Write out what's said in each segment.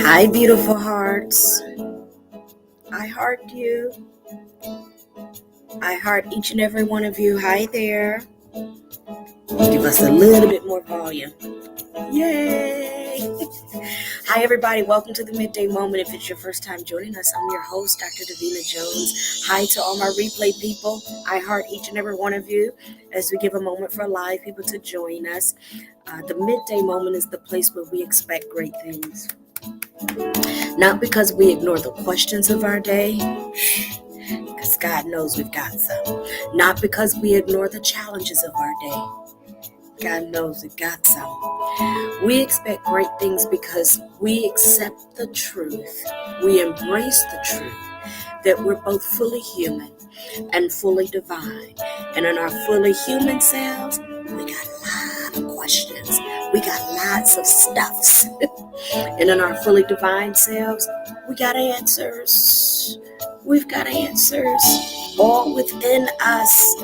Hi, beautiful hearts. I heart you. I heart each and every one of you. Hi there. Give us a little bit more volume. Yay! Hi, everybody. Welcome to the Midday Moment. If it's your first time joining us, I'm your host, Dr. Davina Jones. Hi to all my replay people. I heart each and every one of you as we give a moment for live people to join us. The Midday Moment is the place where we expect great things. Not because we ignore the questions of our day, because God knows we've got some. Not because we ignore the challenges of our day. God knows we've got some. We expect great things because we accept the truth. We embrace the truth that we're both fully human and fully divine. And in our fully human selves, we got a lot of questions. We got lots of stuffs. And in our fully divine selves, we got answers. We've got answers all within us.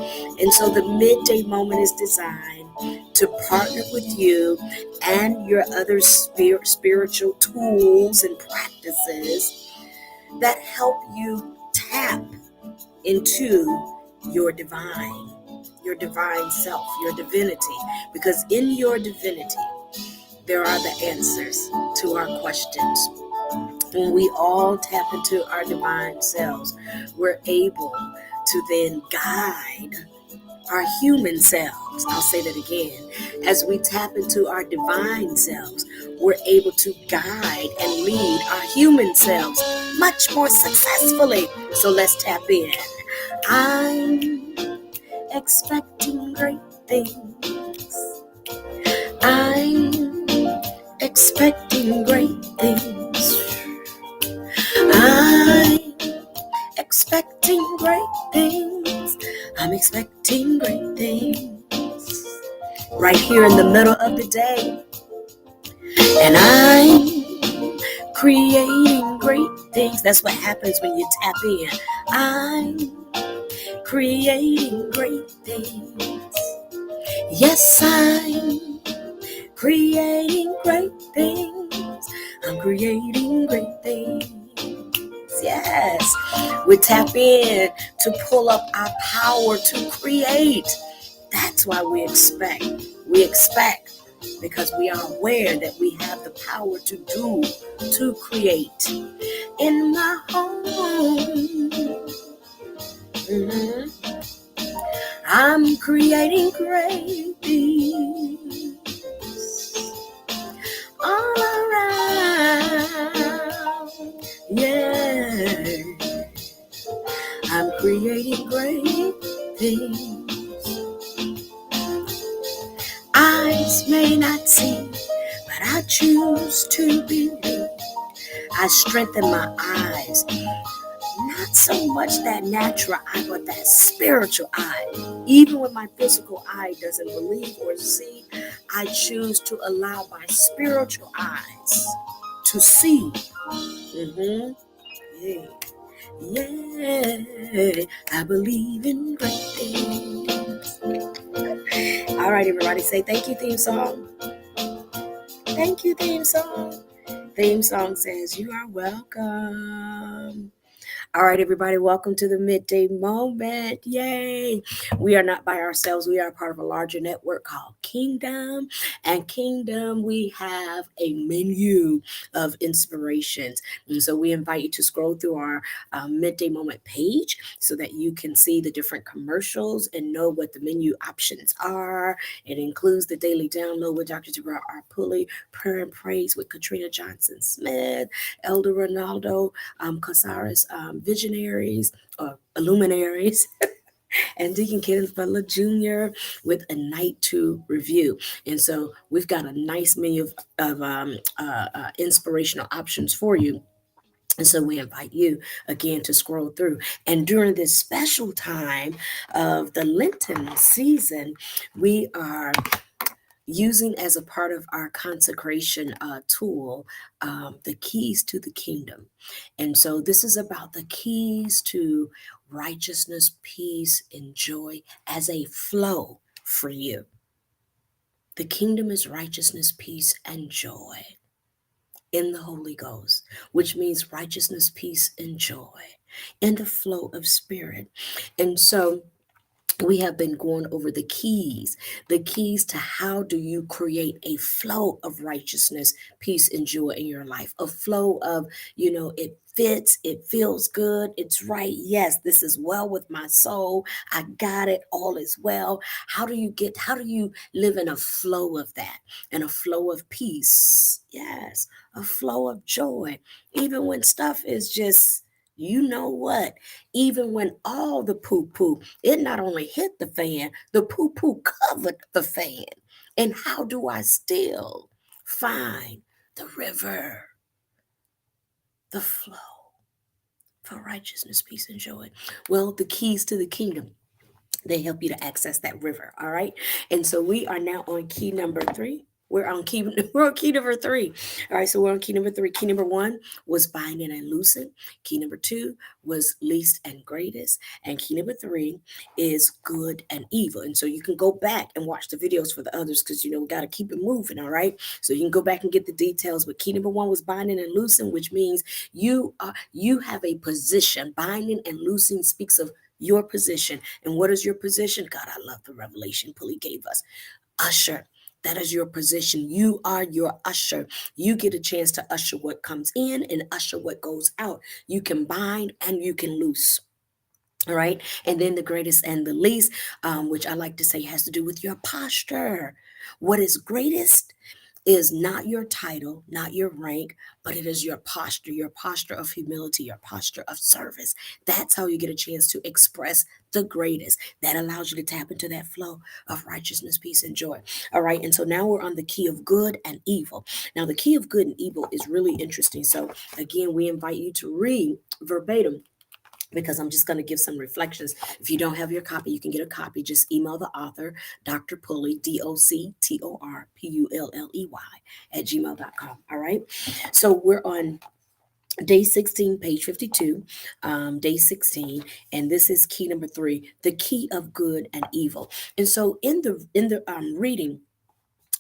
And so the Midday Moment is designed to partner with you and your other spiritual tools and practices that help you tap into your divine self, your divinity. Because in your divinity, there are the answers to our questions. When we all tap into our divine selves, we're able to then guide our human selves. I'll say that again. As we tap into our divine selves, we're able to guide and lead our human selves much more successfully. So let's tap in. I'm expecting great things. I'm expecting great things. I'm expecting great things. I'm expecting great things. Right here in the middle of the day. And I'm creating great things. That's what happens when you tap in. I'm creating great things. Yes, I'm creating great things. I'm creating great things. Yes, we tap in to pull up our power to create. That's why we expect. We expect because we are aware that we have the power to do, to create. In my home, I'm creating great things all around. Yeah, I'm creating great things. Eyes may not see, but I choose to believe. I strengthen my eyes. Not so much that natural eye, but that spiritual eye. Even when my physical eye doesn't believe or see, I choose to allow my spiritual eyes to see. Yeah, I believe in great things. All right, everybody, say thank you, theme song. Thank you, theme song. Theme song says you are welcome. All right, everybody, welcome to the Midday Moment. Yay. We are not by ourselves. We are part of a larger network called Kingdom. And Kingdom, we have a menu of inspirations. And so we invite you to scroll through our Midday Moment page so that you can see the different commercials and know what the menu options are. It includes the daily download with Dr. Pulley, prayer and praise with Katrina Johnson Smith, Elder Ronaldo Casares, visionaries or illuminaries, and Deacon Kenneth Butler Jr. with a night to review. And so we've got a nice menu of inspirational options for you. And so we invite you again to scroll through. And during this special time of the Lenten season, we are using as a part of our consecration tool, the keys to the kingdom. And so this is about the keys to righteousness, peace, and joy as a flow for you. The kingdom is righteousness, peace, and joy. in the Holy Ghost, which means righteousness, peace, and joy, and the flow of spirit. And so we have been going over the keys to how do you create a flow of righteousness, peace, and joy in your life. A flow of, it fits, it feels good, it's right. Yes, this is well with my soul. I got it, all is well. How do you live in a flow of that, and a flow of peace? Yes, a flow of joy, even when stuff is just, you know what, even when all the poo poo, it not only hit the fan, the poo poo covered the fan. And how do I still find the river, the flow for righteousness, peace, and joy? Well, the keys to the kingdom, they help you to access that river. All right. And so we are now on key number 3. We're on key number 3. All right. So we're on key number 3. Key number 1 was binding and loosing. Key number 2 was least and greatest. And key number 3 is good and evil. And so you can go back and watch the videos for the others, because we got to keep it moving. All right. So you can go back and get the details. But key number 1 was binding and loosing, which means you have a position. Binding and loosing speaks of your position. And what is your position? God, I love the revelation Pulley gave us. Usher. That is your position. You are your usher. You get a chance to usher what comes in and usher what goes out. You can bind and you can loose. All right. And then the greatest and the least, which I like to say has to do with your posture. What is greatest is not your title, not your rank, but it is your posture of humility, your posture of service. That's how you get a chance to express the greatest. That allows you to tap into that flow of righteousness, peace, and joy. All right. And so now we're on the key of good and evil. Now, the key of good and evil is really interesting. So again, we invite you to read verbatim, because I'm just going to give some reflections. If you don't have your copy, you can get a copy. Just email the author, Dr. Pulley, doctorpulley, at gmail.com. All right. So we're on day 16, page 52, day 16, and this is key number 3, the key of good and evil. And so in the reading,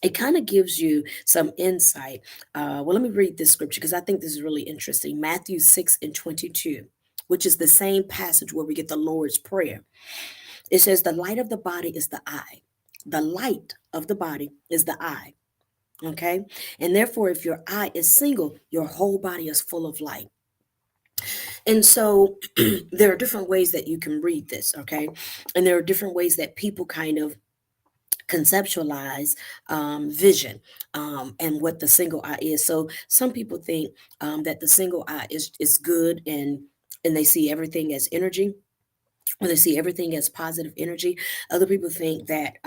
it kind of gives you some insight. Well, let me read this scripture because I think this is really interesting. Matthew 6:22, which is the same passage where we get the Lord's Prayer. It says, the light of the body is the eye. The light of the body is the eye. Okay. And therefore, if your eye is single, your whole body is full of light. And so there are different ways that you can read this. Okay. And there are different ways that people kind of conceptualize vision, and what the single eye is. So some people think that the single eye is good, and they see everything as energy, or they see everything as positive energy. Other people think that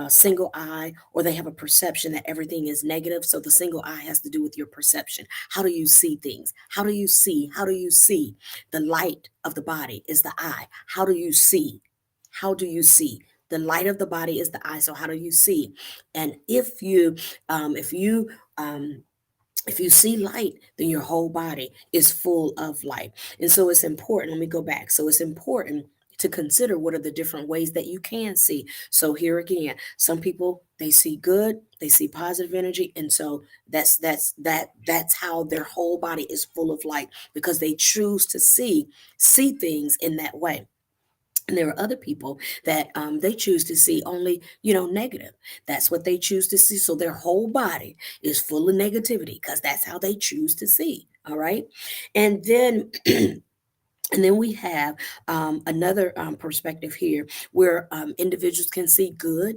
single eye, or they have a perception that everything is negative. So the single eye has to do with your perception. How do you see things? How do you see? How do you see? The light of the body is the eye. How do you see? How do you see? The light of the body is the eye. So how do you see? And if you see light, then your whole body is full of light. And so it's important. Let me go back. So it's important to consider what are the different ways that you can see. So here again, some people, they see good, they see positive energy, and so that's how their whole body is full of light, because they choose to see things in that way. And there are other people that they choose to see only, negative. That's what they choose to see. So their whole body is full of negativity, because that's how they choose to see. All right. And then and then we have another perspective here, where individuals can see good,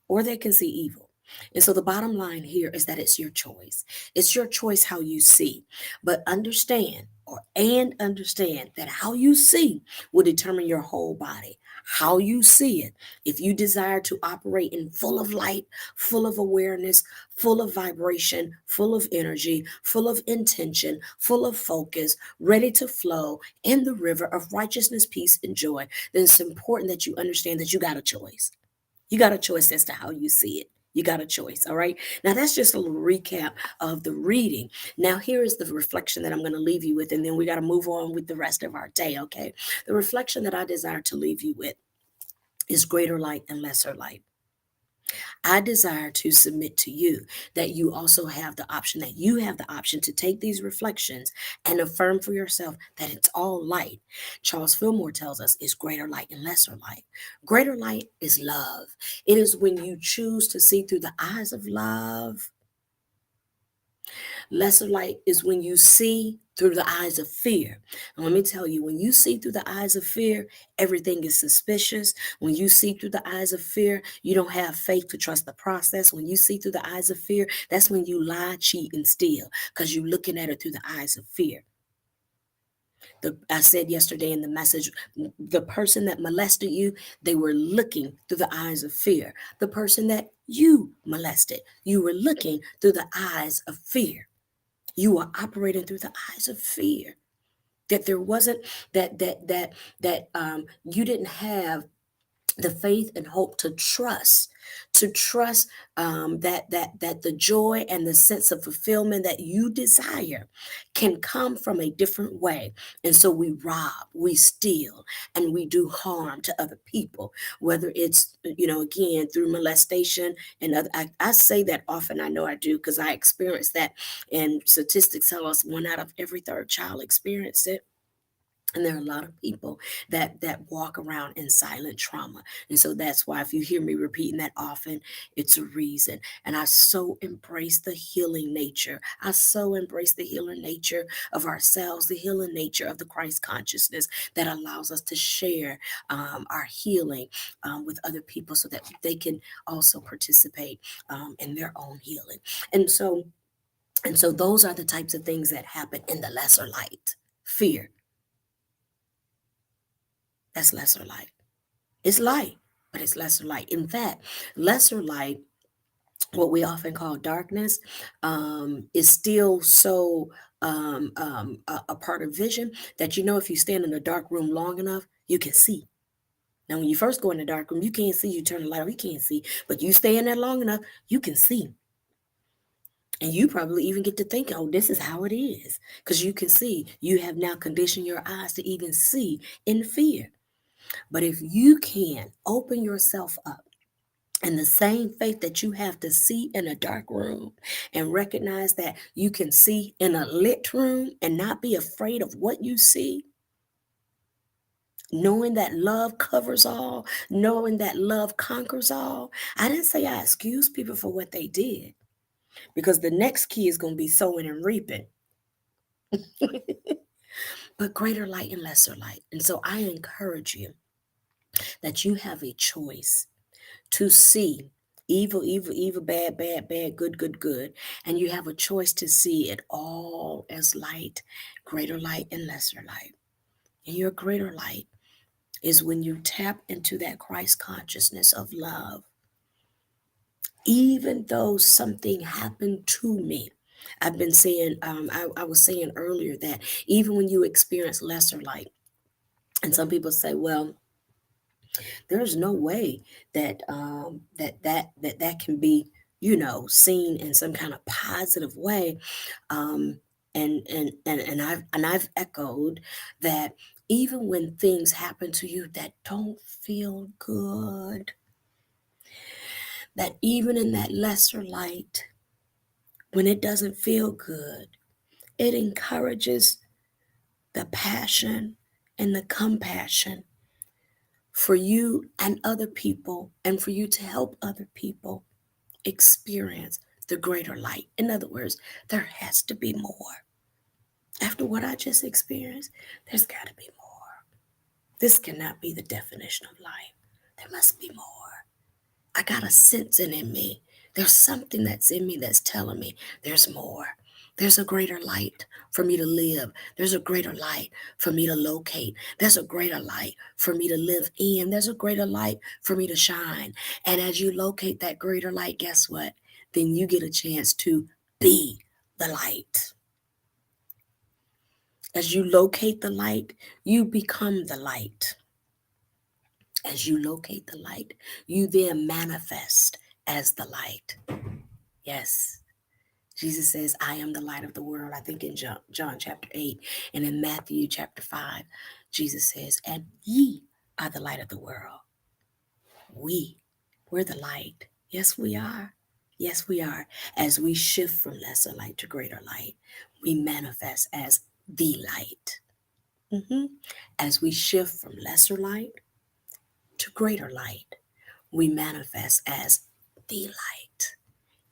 or they can see evil. And so the bottom line here is that it's your choice. It's your choice how you see. But understand that how you see will determine your whole body. How you see it. If you desire to operate in full of light, full of awareness, full of vibration, full of energy, full of intention, full of focus, ready to flow in the river of righteousness, peace, and joy, then it's important that you understand that you got a choice. You got a choice as to how you see it. You got a choice. All right. Now, that's just a little recap of the reading. Now, here is the reflection that I'm going to leave you with, and then we got to move on with the rest of our day. Okay. The reflection that I desire to leave you with is greater light and lesser light. I desire to submit to you that you also have the option, that you have the option to take these reflections and affirm for yourself that it's all light. Charles Fillmore tells us it's greater light and lesser light. Greater light is love. It is when you choose to see through the eyes of love. Lesser light is when you see through the eyes of fear. And let me tell you, when you see through the eyes of fear, everything is suspicious. When you see through the eyes of fear, you don't have faith to trust the process. When you see through the eyes of fear, that's when you lie, cheat, and steal, because you're looking at it through the eyes of fear. I said yesterday in the message, the person that molested you, they were looking through the eyes of fear. The person that you molested, you were looking through the eyes of fear. You were operating through the eyes of fear. That there wasn't that you didn't have the faith and hope to trust that the joy and the sense of fulfillment that you desire can come from a different way. And so we rob, we steal, and we do harm to other people, whether it's again through molestation and other. I say that often. I know I do, because I experienced that, and statistics tell us 1 out of every 3rd child experienced it. And there are a lot of people that walk around in silent trauma. And so that's why, if you hear me repeating that often, it's a reason. And I so embrace the healing nature. I so embrace the healing nature of ourselves, the healing nature of the Christ consciousness that allows us to share our healing with other people, so that they can also participate in their own healing. And so, those are the types of things that happen in the lesser light. Fear. That's lesser light. It's light, but it's lesser light. In fact, lesser light, what we often call darkness, is still so a part of vision that, if you stand in a dark room long enough, you can see. Now, when you first go in the dark room, you can't see. You turn the light on, you can't see. But you stay in there long enough, you can see. And you probably even get to thinking, oh, this is how it is. Because you can see. You have now conditioned your eyes to even see in fear. But if you can open yourself up, and the same faith that you have to see in a dark room, and recognize that you can see in a lit room and not be afraid of what you see, knowing that love covers all, knowing that love conquers all. I didn't say I excuse people for what they did, because the next key is going to be sowing and reaping. But greater light and lesser light. And so I encourage you that you have a choice to see evil, evil, evil, bad, bad, bad, good, good, good. And you have a choice to see it all as light, greater light and lesser light. And your greater light is when you tap into that Christ consciousness of love. Even though something happened to me, I've been saying, I was saying earlier that even when you experience lesser light, and some people say, well, there's no way that can be seen in some kind of positive way. And I've echoed that even when things happen to you that don't feel good, that even in that lesser light, when it doesn't feel good, it encourages the passion and the compassion for you and other people, and for you to help other people experience the greater light. In other words, there has to be more. After what I just experienced, there's got to be more. This cannot be the definition of life. There must be more. I got a sensing in me. There's something that's in me that's telling me there's more. There's a greater light for me to live. There's a greater light for me to locate. There's a greater light for me to live in. There's a greater light for me to shine. And as you locate that greater light, guess what? Then you get a chance to be the light. As you locate the light, you become the light. As you locate the light, you then manifest as the light. Yes. Jesus says, I am the light of the world. I think in John chapter 8, and in Matthew chapter 5, Jesus says, and ye are the light of the world. We're the light. Yes, we are. Yes, we are. As we shift from lesser light to greater light, we manifest as the light. As we shift from lesser light to greater light, we manifest as the light,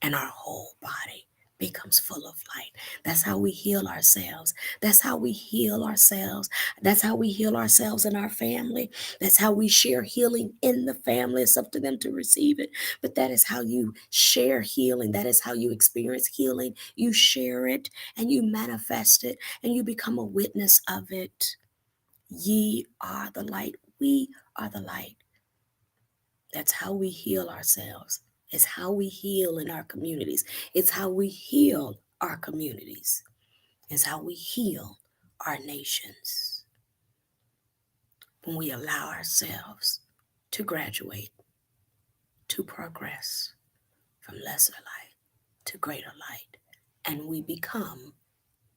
and our whole body becomes full of light. That's how we heal ourselves. That's how we heal ourselves. That's how we heal ourselves in our family. That's how we share healing in the family. It's up to them to receive it. But that is how you share healing. That is how you experience healing. You share it and you manifest it and you become a witness of it. Ye are the light. We are the light. That's how we heal ourselves. It's how we heal in our communities. It's how we heal our communities. It's how we heal our nations. When we allow ourselves to graduate, to progress from lesser light to greater light, and we become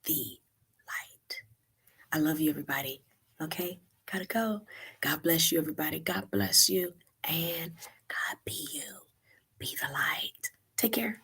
the light. I love you, everybody. Okay? Gotta go. God bless you, everybody. God bless you. And God be you. Be the light. Take care.